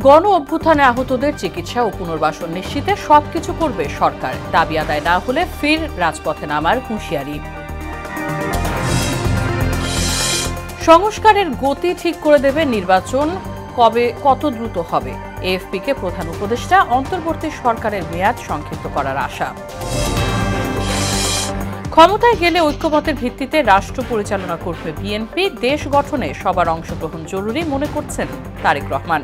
গণ অভ্যুত্থানে আহতদের চিকিৎসা ও পুনর্বাসন নিশ্চিতে সবকিছু করবে সরকার। দাবি আদায় না হলে ফের রাজপথে নামার হুঁশিয়ারি। সংস্কারের গতি ঠিক করে দেবে নির্বাচন, কবে কত দ্রুত হবে। এএফপিকে প্রধান উপদেষ্টা, অন্তর্বর্তী সরকারের মেয়াদ সংক্ষিপ্ত করার আশা। ক্ষমতায় গেলে ঐক্যমতের ভিত্তিতে রাষ্ট্র পরিচালনা করবে বিএনপি, দেশ গঠনে সবার অংশগ্রহণ জরুরি মনে করছেন তারেক রহমান।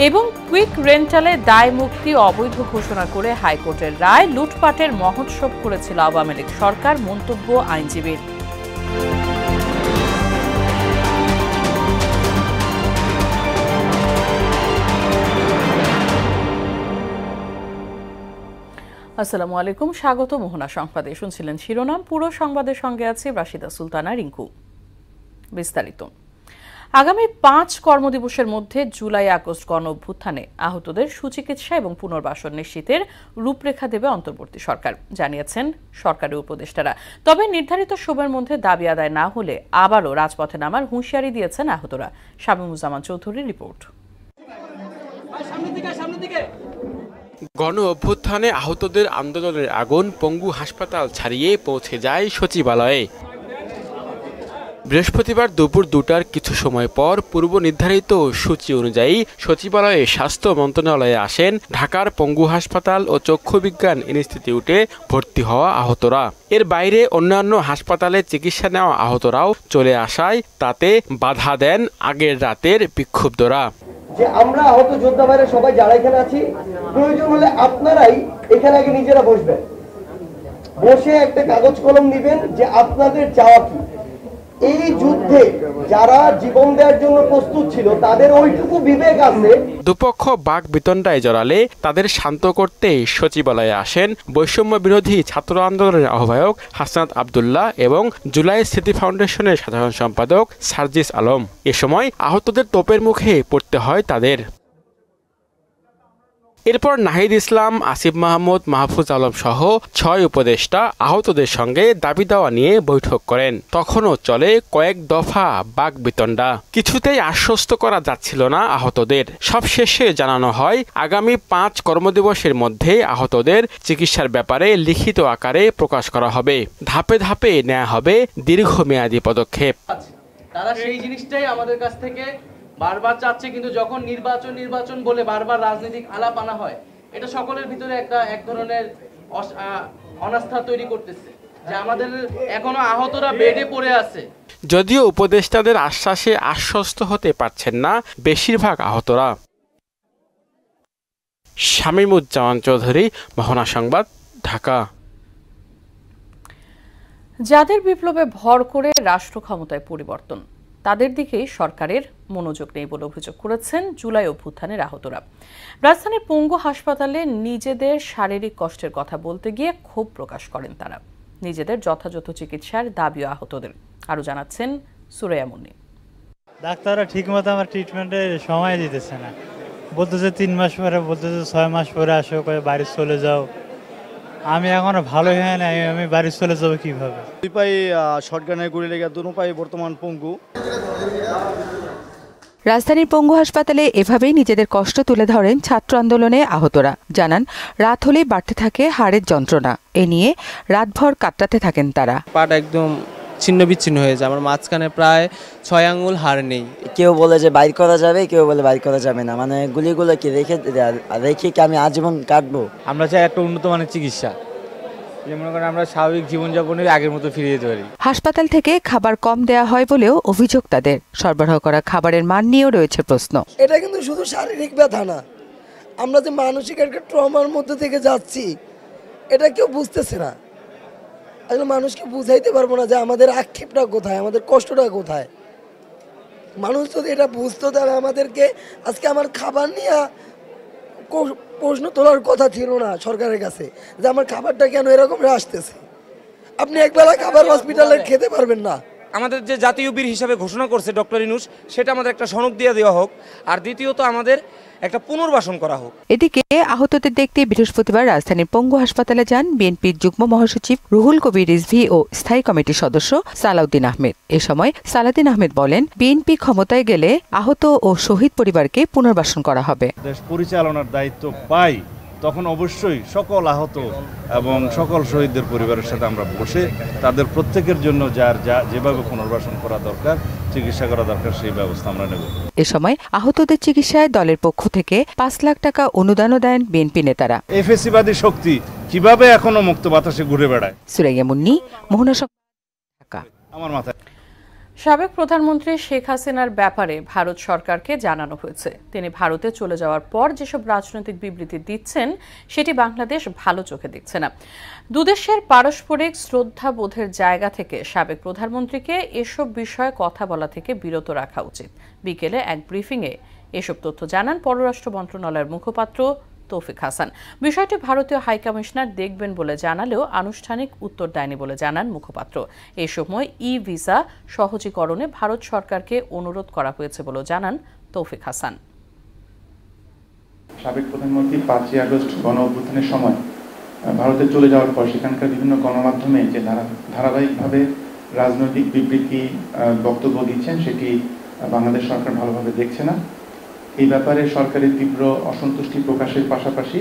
এবং কুইক রেন্টালে দায় মুক্তি অবৈধ ঘোষণা করে হাইকোর্টের রায়, লুটপাটের মহোৎসব করেছিল আওয়ামী লীগ সরকার, মন্তব্য আইনজীবীর। আসসালামু আলাইকুম, স্বাগত মোহনা সংবাদে। শুনছিলেন শিরোনাম, পুরো সংবাদের সঙ্গে আছে রাশিদা সুলতানা রিঙ্কু। বিস্তারিত। আগামী ৫ কর্মদিবসের মধ্যে জুলাই আগস্ট গণ অভ্যুত্থানে আহতদের সুচিকিৎসা এবং পুনর্বাসন নিশ্চিতের রূপরেখা দেবে অন্তর্বর্তী সরকার, জানিয়েছেন সরকারের উপদেষ্টারা। তবে নির্ধারিত সময়ের মধ্যে দাবি আদায় না হলে আবারও রাজপথে নামার হুঁশিয়ারি দিয়েছেন আহতরা। শামীমুজ্জামান চৌধুরীর রিপোর্ট। গণ অভ্যুত্থানে আহতদের আন্দোলনের আগুন পঙ্গু হাসপাতাল ছাড়িয়ে পৌঁছে যায় সচিবালয়ে। বৃহস্পতিবার দুপুর ২টার কিছু সময় পর পূর্ব নির্ধারিত সূচি অনুযায়ী সচিবালয়ে স্বাস্থ্য মন্ত্রণালয়ে আসেন ঢাকার পঙ্গু হাসপাতাল ও চক্ষু বিজ্ঞান ইনস্টিটিউটে ভর্তি হওয়া আহতরা। এর বাইরে অন্যান্য হাসপাতালে চিকিৎসা নেওয়া আহতরাও চলে আসায় তাতে বাধা দেন আগের রাতের বিক্ষুব্ধরা। যে আমরা আহত যোদ্ধা ভাইরা সবাই যারা এখানে আছি, প্রয়োজন হলে আপনারাই এখানে আগে নিজেরা বসবেন, বসে একটা কাগজ কলম নিবেন যে আপনাদের চাওয়া কি। এই যুদ্ধে যারা জীবন দেওয়ার জন্য প্রস্তুত ছিল তাদের ওইটুকু বিবেক আছে। দুপক্ষ বাক বিতণ্ডায় জড়ালে তাদের শান্ত করতে সচিবালয়ে আসেন বৈষম্য বিরোধী ছাত্র আন্দোলনের আহ্বায়ক হাসনাত আব্দুল্লাহ এবং জুলাই স্মৃতি ফাউন্ডেশনের সাধারণ সম্পাদক সার্জিস আলম। এ সময় আহতদের তোপের মুখে পড়তে হয় তাদের। এরপর নাহিদ ইসলাম, আসিফ মাহমুদ, মাহফুজ আলম সহ ৬ উপদেষ্টা আহতদের সঙ্গে দাবি দেওয়া নিয়ে বৈঠক করেন। তখনও চলে কয়েক দফা বাকবিতণ্ডা। কিছুতেই আশ্বস্ত করা যাচ্ছিল না আহতদের। সবশেষে জানানো হয় আগামী ৫ কর্মদিবসের মধ্যে আহতদের চিকিৎসার ব্যাপারে লিখিত আকারে প্রকাশ করা হবে। ধাপে ধাপে নেওয়া হবে দীর্ঘমেয়াদী পদক্ষেপ। তারা সেই জিনিসটাই আমাদের কাছ থেকে বারবার চাচ্ছে, কিন্তু যখন নির্বাচন বলে বারবার রাজনৈতিক আলাপ আনা হয়, এটা সকলের ভিতরে এক ধরনের অনাস্থা তৈরি করতেছে যে আমাদের এখনো আহতরা বেডে পড়ে আছে। যদিও উপদেষ্টাদের আশ্বাসে আশ্বস্ত হতে পারছেন না বেশিরভাগ আহতরা। শামীমুজ্জামান চৌধুরী, মোহনা সংবাদ, ঢাকা। যাদের বিপ্লবে ভর করে রাষ্ট্র ক্ষমতায় পরিবর্তন, তাদের দিকেই সরকারের মনোযোগ নেই বলে অভিযোগ করেছেন জুলাই অভ্যুত্থানের আহতরা। রাজধানীর পঙ্গু হাসপাতালে নিজেদের শারীরিক কষ্টের কথা বলতে গিয়ে ক্ষোভ প্রকাশ করেন তারা। নিজেদের যথাযথ চিকিৎসার দাবিও আহতদের। আরো জানাচ্ছেন সুরাইয়া মুন্নি। ডাক্তাররা ঠিকমতো আমার ট্রিটমেন্টে সময় দিতেছে না, বলতেছে 3 মাস পরে, বলতেছে 6 মাস পরে আসো, করে বাড়ি চলে যাও। আমি এখনো ভালো হয় না, আমি বাড়ি চলে যাবো কিভাবে? দুই পায়ে শটগানের গুলি লেগে দুনো পায়ে বর্তমান পঙ্গু। রাজধানীর পঙ্গু হাসপাতালে এভাবেই নিজেদের কষ্ট তুলে ধরেন ছাত্র আন্দোলনে আহতরা। জানান রাত হলেই বাড়তে থাকে হাড়ের যন্ত্রণা, এ নিয়ে রাতভর কাটাতে থাকেন তারা। পাটা একদম ছিন্ন বিচ্ছিন্ন হয়ে যায়, আমার মাঝখানে প্রায় 6 আঙ্গুল হাড় নেই। কেউ বলে যে বাইর করা যাবে, কেউ বলে বাইর করা যাবে না, মানে গুলিগুলো কি রেখে কি আমি আজীবন কাটবো? আমরা চাই একটা উন্নত মানের চিকিৎসা, মনে করেন আমরা স্বাভাবিক জীবনযাপনের আগের মতো ফিরে যেতে পারি। হাসপাতাল থেকে খাবার কম দেয়া হয় বলেও অভিযোগ তাদের। সরবরাহ করা খাবারের মান নিয়েও রয়েছে প্রশ্ন। এটা কিন্তু শুধু শারীরিক ব্যথা না, আমরা যে মানসিক একটা ট্রমার মধ্যে থেকে যাচ্ছি এটা কেউ বুঝতেছে না। আসলে মানুষকে বুঝাইতে পারবো না যে আমাদের আক্ষেপটা কোথায়, আমাদের কষ্টটা কোথায়। মানুষ যদি এটা বুঝতো তাহলে আমাদেরকে আজকে আমার খাবার নিয়ে প্রশ্ন তোলার কথা ছিল না সরকারের কাছে, যে আমার খাবারটা কেন এরকম আসতেছে। আপনি একবেলা খাবার হসপিটালে খেতে পারবেন না, আমাদের যে জাতীয় বীর হিসাবে ঘোষণা করছে ডক্টর ইউনূস, সেটা আমাদের একটা সনদ দিয়ে দেওয়া হোক। আর দ্বিতীয়ত আমাদের একটা পুনর্বাসন করা হোক। এদিকে আহতদের দেখতে বৃহস্পতিবার রাজধানীর পঙ্গু হাসপাতালে যান বিএনপির যুগ্ম মহাসচিব রুহুল কবির রিজভী ও স্থায়ী কমিটির সদস্য সালাউদ্দিন আহমেদ। এ সময় সালাউদ্দিন আহমেদ বলেন, বিএনপি ক্ষমতায় গেলে আহত ও শহীদ পরিবারকে পুনর্বাসন করা হবে। দেশ পরিচালনার দায়িত্ব পাই, তখন অবশ্যই সকল আহত এবং সকল শহীদদের পরিবারের সাথে আমরা বসে তাদের প্রত্যেকের জন্য যার যেভাবে পুনর্বাসন করা দরকার, চিকিৎসা করা দরকার, সেই ব্যবস্থা আমরা নেব। এ সময় আহতদের চিকিৎসায় দলের পক্ষ থেকে ৫ লাখ টাকা অনুদানও দেন বিএনপি নেতারা। এফএসিবাদী শক্তি কিভাবে এখনো মুক্ত বাতাসে ঘুরে বেড়ায়। সুরাইয়া মুন্নি, মোহনা ঢাকা। আমার মাথায় সাবেক প্রধানমন্ত্রী শেখ হাসিনার ব্যাপারে ভারত সরকারকে জানানো হয়েছে। তিনি ভারতে চলে যাওয়ার পর যেসব রাজনৈতিক বিবৃতি দিচ্ছেন সেটি বাংলাদেশ ভালো চোখে দেখছে না। দুদেশের পারস্পরিক শ্রদ্ধাবোধের জায়গা থেকে সাবেক প্রধানমন্ত্রীকে এসব বিষয়ে কথা বলা থেকে বিরত রাখা উচিত। বিকেলে এক ব্রিফিংয়ে এসব তথ্য জানান পররাষ্ট্র মন্ত্রণালয়ের মুখপাত্র তৌফিক হাসান। বিষয়টি ভারতীয় হাইকমিশনার দেখবেন বলে জানালেও আনুষ্ঠানিক উত্তর দেয়নি বলে জানান মুখপাত্র। এ সময় ই-ভিসা সহজীকরণে ভারত সরকারকে অনুরোধ করা হয়েছে বলে জানান তৌফিক হাসান। সাবেক প্রধানমন্ত্রী 5ই আগস্ট গণ অভ্যুত্থানের সময় ভারতে চলে যাওয়ার পর সেখানকার বিভিন্ন গণমাধ্যমে যে ধারাবাহিকভাবে রাজনৈতিক বিবৃতি বক্তব্য দিচ্ছেন, সেটি বাংলাদেশ সরকার ভালোভাবে দেখছে না। এই ব্যাপারে সরকারের তীব্র অসন্তুষ্টি প্রকাশের পাশাপাশি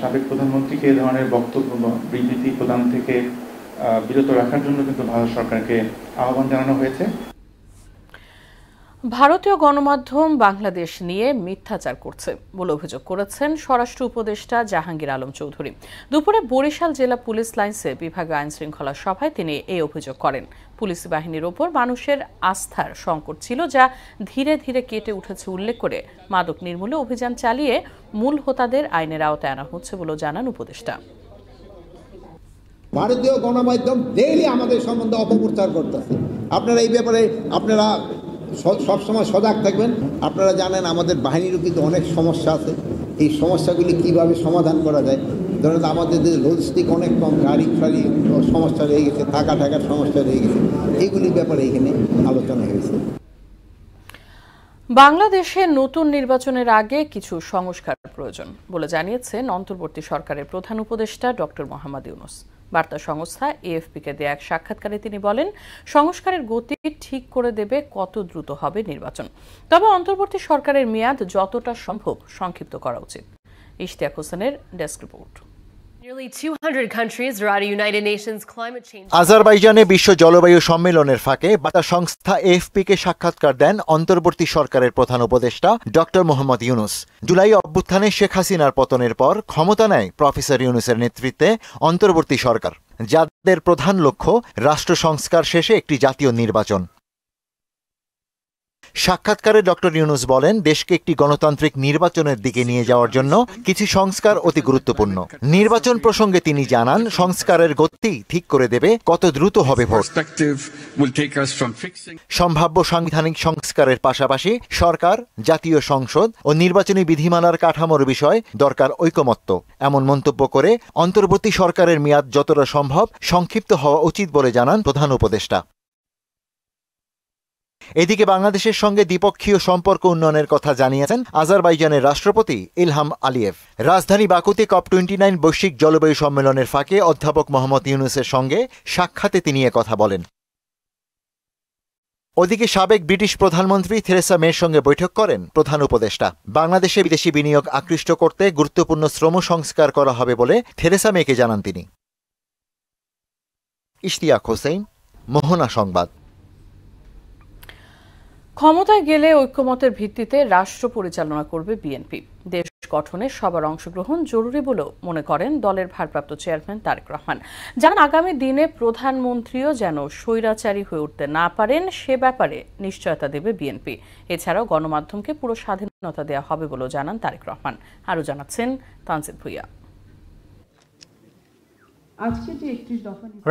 সাবেক প্রধানমন্ত্রীকে এ ধরনের বক্তব্য বিবৃতি প্রদান থেকে বিরত রাখার জন্য কিন্তু ভারত সরকারকে আহ্বান জানানো হয়েছে। ভারতীয় গণমাধ্যম বাংলাদেশ নিয়ে মিথ্যাচার করছে বলে অভিযোগ করেছেন স্বরাষ্ট্র উপদেষ্টা জাহাঙ্গীর আলম চৌধুরী। দুপুরে বরিশাল জেলা পুলিশ লাইন্সে বিভাগীয় আইন শৃঙ্খলা সভায় তিনি এই অভিযোগ করেন। পুলিশ বাহিনীর ওপর মানুষের আস্থার সংকট ছিল, যা ধীরে ধীরে কেটে উঠেছে উল্লেখ করে মাদক নির্মূলে অভিযান চালিয়ে মূল হোতাদের আইনের আওতায় আনা হচ্ছে বলে জানান উপদেষ্টা। ভারতীয় গণমাধ্যম ডেইলি আমাদের সম্বন্ধে অপপ্রচার করতেছে। আপনারা এই ব্যাপারে আপনারা সবসময় সজাগ থাকবেন। আপনারা জানেন আমাদের বাহিনীরও কিন্তু অনেক সমস্যা আছে। এই সমস্যাগুলি কিভাবে সমাধান করা যায়, ধরেন আমাদের যে লজিস্টিক অনেক কম, গাড়ি ফাড়ি সমস্যা রয়ে গেছে, থাকার সমস্যা রয়ে গেছে, এইগুলির ব্যাপারে এখানে আলোচনা হয়েছে। বাংলাদেশে নতুন নির্বাচনের আগে কিছু সংস্কার প্রয়োজন বলে জানিয়েছেন অন্তর্বর্তী সরকারের প্রধান উপদেষ্টা ডক্টর মোহাম্মদ ইউনূস। বার্তা সংস্থা এএফপিকে দেয়া এক সাক্ষাৎকারে তিনি বলেন, সংস্কারের গতি ঠিক করে দেবে কত দ্রুত হবে নির্বাচন। তবে অন্তর্বর্তী সরকারের মেয়াদ যতটা সম্ভব সংক্ষিপ্ত করা উচিত। ইশতিয়াক হোসেনের ডেস্ক রিপোর্ট। আজারবাইজানে বিশ্ব জলবায়ু সম্মেলনের ফাঁকে বার্তা সংস্থা এএফপিকে সাক্ষাৎকার দেন অন্তর্বর্তী সরকারের প্রধান উপদেষ্টা ডক্টর মোহাম্মদ ইউনূস। জুলাই অভ্যুত্থানে শেখ হাসিনার পতনের পর ক্ষমতা নেয় প্রফেসর ইউনূসের নেতৃত্বে অন্তর্বর্তী সরকার, যাদের প্রধান লক্ষ্য রাষ্ট্র সংস্কার শেষে একটি জাতীয় নির্বাচন। সাক্ষাৎকারে ডক্টর ইউনূস বলেন, দেশকে একটি গণতান্ত্রিক নির্বাচনের দিকে নিয়ে যাওয়ার জন্য কিছু সংস্কার অতি গুরুত্বপূর্ণ। নির্বাচন প্রসঙ্গে তিনি জানান, সংস্কারের গতি ঠিক করে দেবে কত দ্রুত হবে ভোট। সম্ভাব্য সাংবিধানিক সংস্কারের পাশাপাশি সরকার, জাতীয় সংসদ ও নির্বাচনী বিধিমালার কাঠামোর বিষয় দরকার ঐকমত্য, এমন মন্তব্য করে অন্তর্বর্তী সরকারের মেয়াদ যতটা সম্ভব সংক্ষিপ্ত হওয়া উচিত বলে জানান প্রধান উপদেষ্টা। এদিকে বাংলাদেশের সঙ্গে দ্বিপক্ষীয় সম্পর্ক উন্নয়নের কথা জানিয়েছেন আজারবাইজানের রাষ্ট্রপতি ইলহাম আলিয়েভ। রাজধানী বাকুতে COP29 বৈশ্বিক জলবায়ু সম্মেলনের ফাঁকে অধ্যাপক মোহাম্মদ ইউনূসের সঙ্গে সাক্ষাতে তিনি কথা বলেন। ওদিকে সাবেক ব্রিটিশ প্রধানমন্ত্রী থেরেসা মের সঙ্গে বৈঠক করেন প্রধান উপদেষ্টা। বাংলাদেশে বিদেশি বিনিয়োগ আকৃষ্ট করতে গুরুত্বপূর্ণ শ্রম সংস্কার করা হবে বলে থেরেসা মেকে জানান তিনি। ইশতিয়াক হোসেন, মোহনা সংবাদ। ক্ষমতায় গেলে ঐক্যমতের ভিত্তিতে রাষ্ট্র পরিচালনা করবে বিএনপি। দেশ গঠনে সবার অংশগ্রহণ জরুরি বলেও মনে করেন দলের ভারপ্রাপ্ত চেয়ারম্যান তারেক রহমান। জানান, আগামী দিনে প্রধানমন্ত্রীও যেন স্বৈরাচারী হয়ে উঠতে না পারেন সে ব্যাপারে নিশ্চয়তা দেবে বিএনপি। এছাড়াও গণমাধ্যমকে পুরো স্বাধীনতা দেওয়া হবে বলেও জানান তারেক রহমান। আরও জানাচ্ছেন তানজিদ ভুইয়া।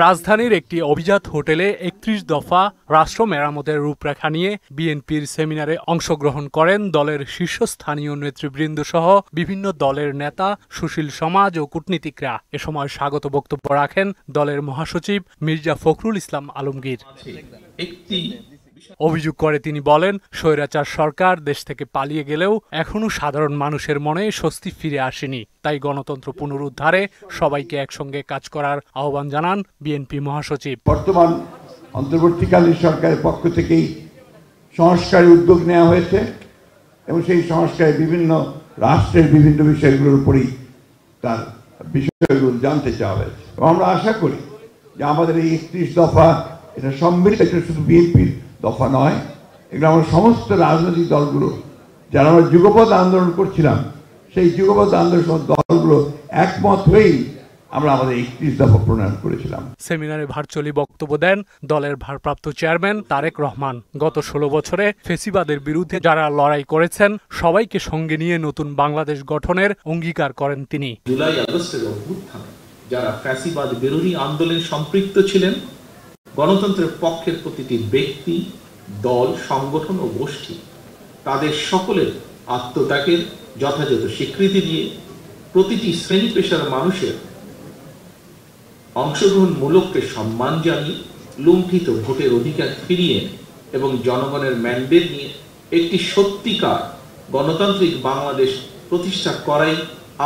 রাজধানীর একটি অভিজাত হোটেলে ৩১ দফা রাষ্ট্র মেরামতের রূপরেখা নিয়ে বিএনপির সেমিনারে অংশগ্রহণ করেন দলের শীর্ষস্থানীয় নেতৃবৃন্দ সহ বিভিন্ন দলের নেতা, সুশীল সমাজ ও কূটনীতিকরা। এ সময় স্বাগত বক্তব্য রাখেন দলের মহাসচিব মির্জা ফখরুল ইসলাম আলমগীর। একটি অভিযোগ করে তিনি বলেন, স্বৈরাচার সরকার দেশ থেকে পালিয়ে গেলেও এখনো সাধারণ মানুষের মনে স্বস্তি ফিরে আসেনি। তাই গণতন্ত্র পুনরুদ্ধারে সবাইকে একসঙ্গে কাজ করার আহ্বান জানান বিএনপি মহাসচিব। বর্তমান অন্তর্বর্তীকালীন সরকারের পক্ষ থেকেই সংস্কারের উদ্যোগ নেওয়া হয়েছে এবং সেই সংস্কারে বিভিন্ন রাষ্ট্রের বিভিন্ন বিষয়গুলোর উপরই তার বিষয়গুলো জানতে চাওয়া হয়েছে। এবং আমরা আশা করি যে আমাদের এই 31 দফা এটা সম্মিলিত, এটা শুধু বিএনপির দফা নয়, এগুলো আমরা সমস্ত রাজনৈতিক দলগুলো যারা আমরা যুগপৎ আন্দোলন করছিলাম সেই যুগপৎ আন্দোলন দলগুলো একমত হয়েই আমরা আমাদের 31 দফা প্রণয়ন করেছিলাম। সেমিনারে ভার্চুয়ালি বক্তব্য দেন দলের ভারপ্রাপ্ত চেয়ারম্যান তারেক রহমান। গত 16 বছরে ফেসিবাদের বিরুদ্ধে যারা লড়াই করেছেন সবাইকে সঙ্গে নিয়ে নতুন বাংলাদেশ গঠনের অঙ্গীকার করেন তিনি। জুলাই আগস্টের অভ্যুত্থানে যারা ফ্যাসিবাদ বিরোধী আন্দোলনে সম্পৃক্ত ছিলেন, গণতন্ত্রের পক্ষের প্রতিটি ব্যক্তি, দল, সংগঠন ও গোষ্ঠী তাদের সকলের আত্মত্যাগের যথাযথ স্বীকৃতি দিয়ে প্রতিটি শ্রেণী পেশার মানুষের অংশগ্রহণমূলককে সম্মান জানিয়ে লুণ্ঠিত ভোটের অধিকার ফিরিয়ে এবং জনগণের ম্যান্ডেট নিয়ে একটি সত্যিকার গণতান্ত্রিক বাংলাদেশ প্রতিষ্ঠা করাই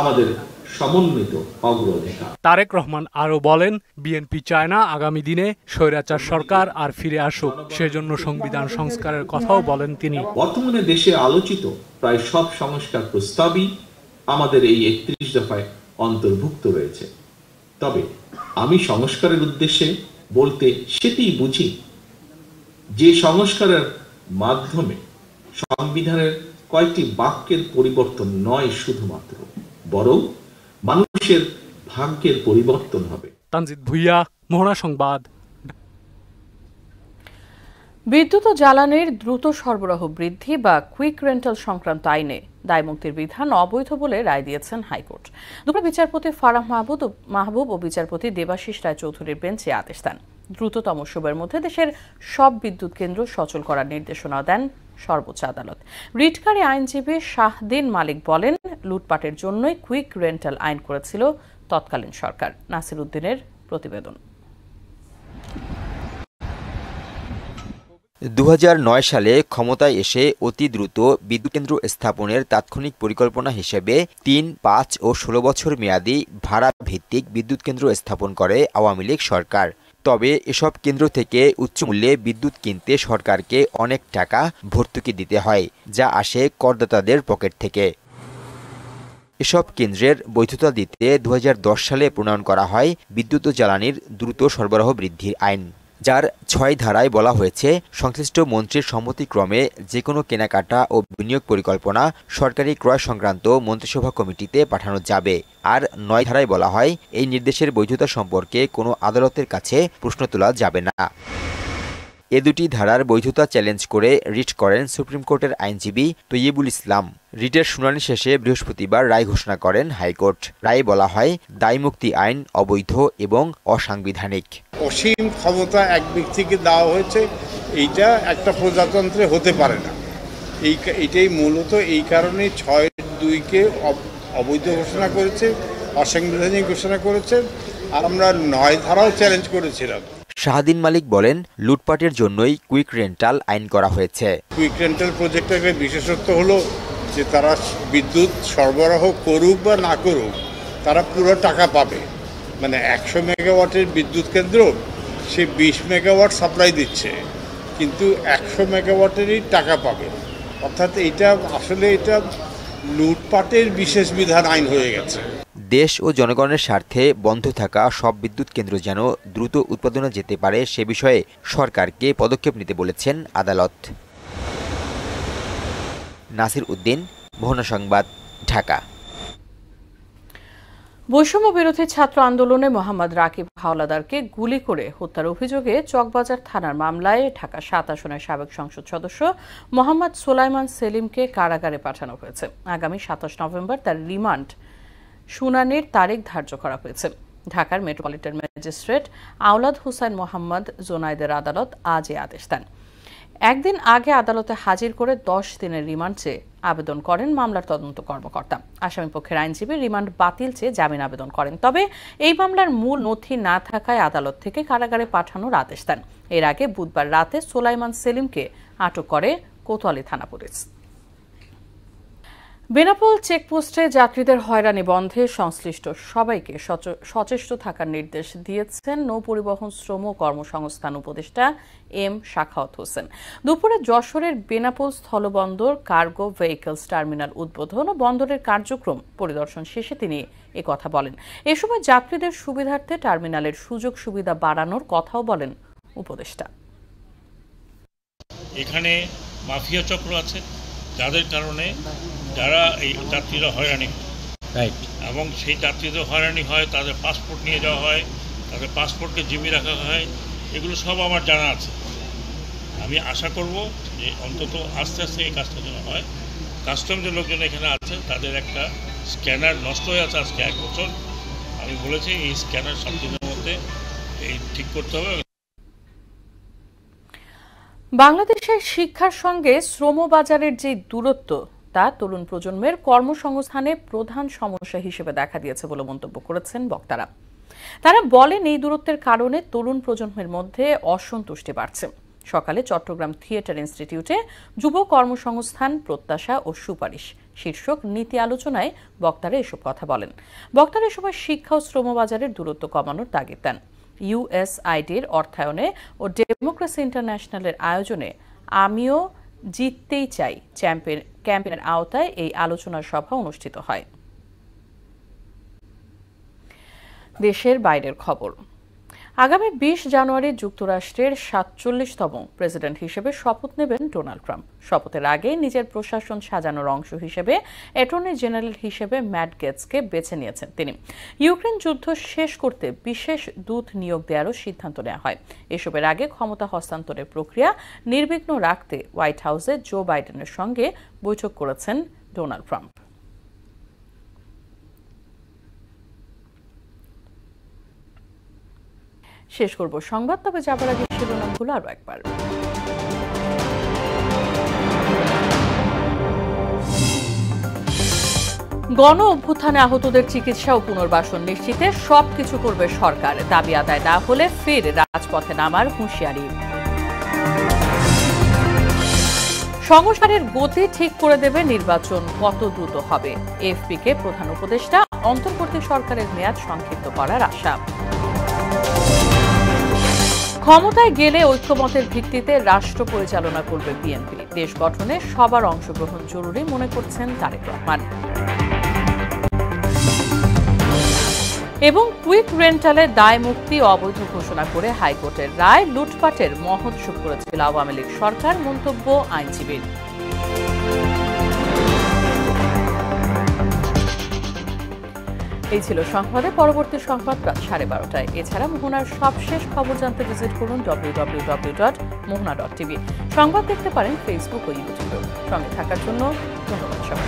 আমাদের সমন্বিত অগ্রাধিকার। তারেক রহমান আরো বলেন, বিএনপি চায় না আগামী দিনে স্বৈরাচার সরকার আর ফিরে আসুক, সেজন্য সংবিধান সংস্কারের কথাও বলেন তিনি। বর্তমানে দেশে আলোচিত প্রায় সব সংস্কার প্রস্তাবই আমাদের এই 31 দফায় অন্তর্ভুক্ত রয়েছে। তবে আমি সংস্কারের উদ্দেশ্যে বলতে সেটাই বুঝি যে সংস্কারের মাধ্যমে সংবিধানের কয়েকটি বাক্যের পরিবর্তন নয় শুধুমাত্র, বরং মানুষের ভাগ্যের পরিবর্তন হবে। তানজিদ ভুইয়া, মোহনা সংবাদ। বিদ্যুৎ ও জ্বালানির দ্রুত সরবরাহ বৃদ্ধি বা কুইক রেন্টাল সংক্রান্ত আইনে দায়মুক্তির বিধান অবৈধ বলে রায় দিয়েছেন হাইকোর্ট। দুপুরে বিচারপতি ফারাহ মাহবুব ও বিচারপতি দেবাশিস রায় চৌধুরীর বেঞ্চে আদেশ দেন। দ্রুততম সময়ের মধ্যে দেশের সব বিদ্যুৎ কেন্দ্র সচল করার নির্দেশনা দেন সর্বোচ্চ আদালত। রিটকারী আইনজীবী শাহদিন মালিক বলেন, লুটপাটের জন্যই কুইক রেন্টাল আইন করেছিল তৎকালীন সরকার। নাসির উদ্দিনের প্রতিবেদন। 2009 সালে ক্ষমতায় এসে অতি দ্রুত বিদ্যুৎ কেন্দ্র স্থাপনের তাৎক্ষণিক পরিকল্পনা হিসেবে 3, 5 ও 16 বছর মেয়াদী ভাড়া ভিত্তিক বিদ্যুৎ কেন্দ্র স্থাপন করে আওয়ামী লীগ সরকার। তবে এসব কেন্দ্র থেকে উচ্চ মূল্যে বিদ্যুৎ কিনতে সরকারকে অনেক টাকা ভর্তুকি দিতে হয়, যা আসে করদাতাদের পকেট থেকে। এসব কেন্দ্রের বৈধতা দিতে 2010 সালে প্রণয়ন করা হয় বিদ্যুৎ ও জ্বালানির দ্রুত সরবরাহ বৃদ্ধির আইন, যার 6 ধারায় বলা হয়েছে সংশ্লিষ্ট মন্ত্রীর সম্মতিক্রমে যে কোনো কেনাকাটা ও বিনিয়োগ পরিকল্পনা সরকারি ক্রয় সংক্রান্ত মন্ত্রিসভা কমিটিতে পাঠানো যাবে। আর 9 ধারায় বলা হয় এই নির্দেশের বৈধতা সম্পর্কে কোনো আদালতের কাছে প্রশ্ন তোলা যাবে না। এ দুটি ধারার বৈধতা চ্যালেঞ্জ করে রিট করেন সুপ্রিম কোর্টের আইনজীবী তৈয়বুল ইসলাম। রিটের শুনানি শেষে বৃহস্পতিবার রায় ঘোষণা করেন হাইকোর্ট। রায়ে বলা হয় দায়মুক্তি আইন অবৈধ এবং অসাংবিধানিক। অসীম ক্ষমতা এক ব্যক্তিকে দেওয়া হয়েছে, এইটা একটা প্রজাতন্ত্রে হতে পারে না। এইটাই মূলত এই কারণে 6(2)কে অবৈধ ঘোষণা করেছে, অসাংবিধানিক ঘোষণা করেছে। আর আমরা 9 ধারাও চ্যালেঞ্জ করেছিলাম। শাহদিন মালিক বলেন, লুটপাটের জন্যই কুইক রেন্টাল আইন করা হয়েছে। কুইক রেন্টাল প্রজেক্টের বিশেষত্ব হলো যে তারা বিদ্যুৎ সরবরাহ করুক বা না করুক, তারা পুরো টাকা পাবে। মানে 100 মেগাওয়াটের বিদ্যুৎ কেন্দ্র সে 20 মেগাওয়াট সাপ্লাই দিচ্ছে, কিন্তু 100 মেগাওয়াটেরই টাকা পাবে। অর্থাৎ এটা আসলে এটা লুটপাটের বিশেষ বিধান আইন হয়ে গেছে। দেশ ও জনগণের স্বার্থে বন্ধ থাকা সব বিদ্যুৎ কেন্দ্র যেন দ্রুত উৎপাদনে যেতে পারে সে বিষয়ে সরকারকে পদক্ষেপ নিতে বলেছেন আদালত। নাসির উদ্দিন, মোহনা সংবাদ, ঢাকা। বৈষম্য বিরোধী ছাত্র আন্দোলনে মোহাম্মদ রাকিব হাওলাদারকে গুলি করে হত্যার অভিযোগে চকবাজার থানার মামলায় ঢাকা 7 আসনের সাবেক সংসদ সদস্য মোহাম্মদ সোলাইমান সেলিমকে কারাগারে পাঠানো হয়েছে। আগামী 27 নভেম্বর তার রিমান্ড শুনানির তারিখ ধার্য করা হয়েছে। ঢাকার মেট্রোপলিটন ম্যাজিস্ট্রেট আওলাদ হুসাইন মোহাম্মদ জোনায়েদের আদালত আজ এই আদেশ দেন। একদিন আগে আদালতে হাজির করে 10 দিনের রিমান্ড চেয়ে আবেদন করেন মামলার তদন্ত কর্মকর্তা। আসামিপক্ষের আইনজীবী রিমান্ড বাতিল চেয়ে জামিন আবেদন করেন। তবে এই মামলার মূল নথি না থাকায় আদালত থেকে কারাগারে পাঠানোর আদেশ দেন। এর আগে বুধবার রাতে সোলাইমান সেলিমকে আটক করে কোতোয়ালি থানা পুলিশ। বেনাপোল চেকপোস্টে যাত্রীদের হয়রানি বন্ধে সংশ্লিষ্ট সবাইকে সচেষ্ট থাকার নির্দেশ দিয়েছেন নৌপরিবহন শ্রম ও কর্মসংস্থান উপদেষ্টা এম শাখাওয়াত হোসেন। দুপুরে যশোরের বেনাপোল স্থলবন্দর কার্গো ভেহিকলস টার্মিনাল উদ্বোধন ও বন্দরের কার্যক্রম পরিদর্শন শেষে তিনি একথা বলেন। এ সময় যাত্রীদের সুবিধার্থে টার্মিনালের সুযোগ সুবিধা বাড়ানোর কথাও বলেন উপদেষ্টা। এখানে মাফিয়া চক্র আছে, যাদের কারণে যারা এই যাত্রীরা হয়রানি রাইট, এবং সেই যাত্রীদের হয়রানি হয়, তাদের পাসপোর্ট নিয়ে যাওয়া হয়, তাদের পাসপোর্টকে জিম্মি রাখা হয়, এগুলো সব আমার জানা আছে। আমি আশা করব যে অন্তত আস্তে আস্তে এই কাজটা যেন হয়। কাস্টমসের লোকজন এখানে আছে, তাদের একটা স্ক্যানার নষ্ট হয়ে আছে আজকে 1 বছর। আমি বলেছি এই স্ক্যানার 7 দিনের মধ্যে এই ঠিক করতে হবে। বাংলাদেশের শিক্ষার সঙ্গে শ্রমবাজারের যে দূরত্ব তা তরুণ প্রজন্মের কর্মসংস্থানে প্রধান সমস্যা হিসেবে দেখা দিয়েছে বলে মন্তব্য করেছেন বক্তারা। তারা বলেন এই দূরত্বের কারণে তরুণ প্রজন্মের মধ্যে অসন্তুষ্টি বাড়ছে। সকালে চট্টগ্রাম থিয়েটার ইনস্টিটিউটে যুব কর্মসংস্থান প্রত্যাশা ও সুপারিশ শীর্ষক নীতি আলোচনায় বক্তারা এসব কথা বলেন। বক্তারা এ সময় শিক্ষা ও শ্রমবাজারের দূরত্ব কমানোর তাগিদ দেন। ইউএসআইডির অর্থায়নে ও ডেমোক্রেসি ইন্টারন্যাশনালের আয়োজনে আমিও জিততেই চাই ক্যাম্পেইনের আওতায় এই আলোচনা সভা অনুষ্ঠিত হয়। দেশের বাইরের খবর। আগামী 20 জানুয়ারি যুক্তরাষ্ট্রের 47তম প্রেসিডেন্ট হিসেবে শপথ নেবেন ডোনাল্ড ট্রাম্প। শপথের আগে নিজের প্রশাসন সাজানোর অংশ হিসেবে অ্যাটর্নি জেনারেল হিসেবে ম্যাট গেটসকে বেছে নিয়েছেন তিনি। ইউক্রেন যুদ্ধ শেষ করতে বিশেষ দূত নিয়োগ দেওয়ারও সিদ্ধান্ত নেওয়া হয়। এসবের আগে ক্ষমতা হস্তান্তরের প্রক্রিয়া নির্বিঘ্ন রাখতে হোয়াইট হাউসে জো বাইডেনের সঙ্গে বৈঠক করেছেন ডোনাল্ড ট্রাম্প। শেষ করব সংবাদ, তবে যাবার আগে শিরোনামগুলো আরো একবার। গণ অভ্যুত্থানে আহতদের চিকিৎসা ও পুনর্বাসন নিশ্চিতে সবকিছু করবে সরকার। দাবি আদায় না হলে ফের রাজপথে নামার হুঁশিয়ারি। সংস্কারের গতি ঠিক করে দেবে নির্বাচন কত দ্রুত হবে। এফপিকে প্রধান উপদেষ্টা, অন্তর্বর্তী সরকারের মেয়াদ সংক্ষিপ্ত করার আশা। ক্ষমতায় গেলে ঐক্যমতের ভিত্তিতে রাষ্ট্র পরিচালনা করবে বিএনপি। দেশ গঠনে সবার অংশগ্রহণ জরুরি মনে করছেন তারেক রহমান। এবং কুইক রেন্টালে দায় মুক্তি অবৈধ ঘোষণা করে হাইকোর্টের রায়। লুটপাটের মহোৎসব করেছিল আওয়ামী লীগ সরকার, মন্তব্য আইনজীবীর। এই ছিল সংবাদে। পরবর্তী সংবাদ রাত 12:30টায়। এছাড়া মোহনার সবশেষ খবর জানতে ভিজিট করুন www.mohana.tv। সংবাদ দেখতে পারেন ফেসবুক ও ইউটিউবে। সঙ্গে থাকার জন্য ধন্যবাদ সবাই।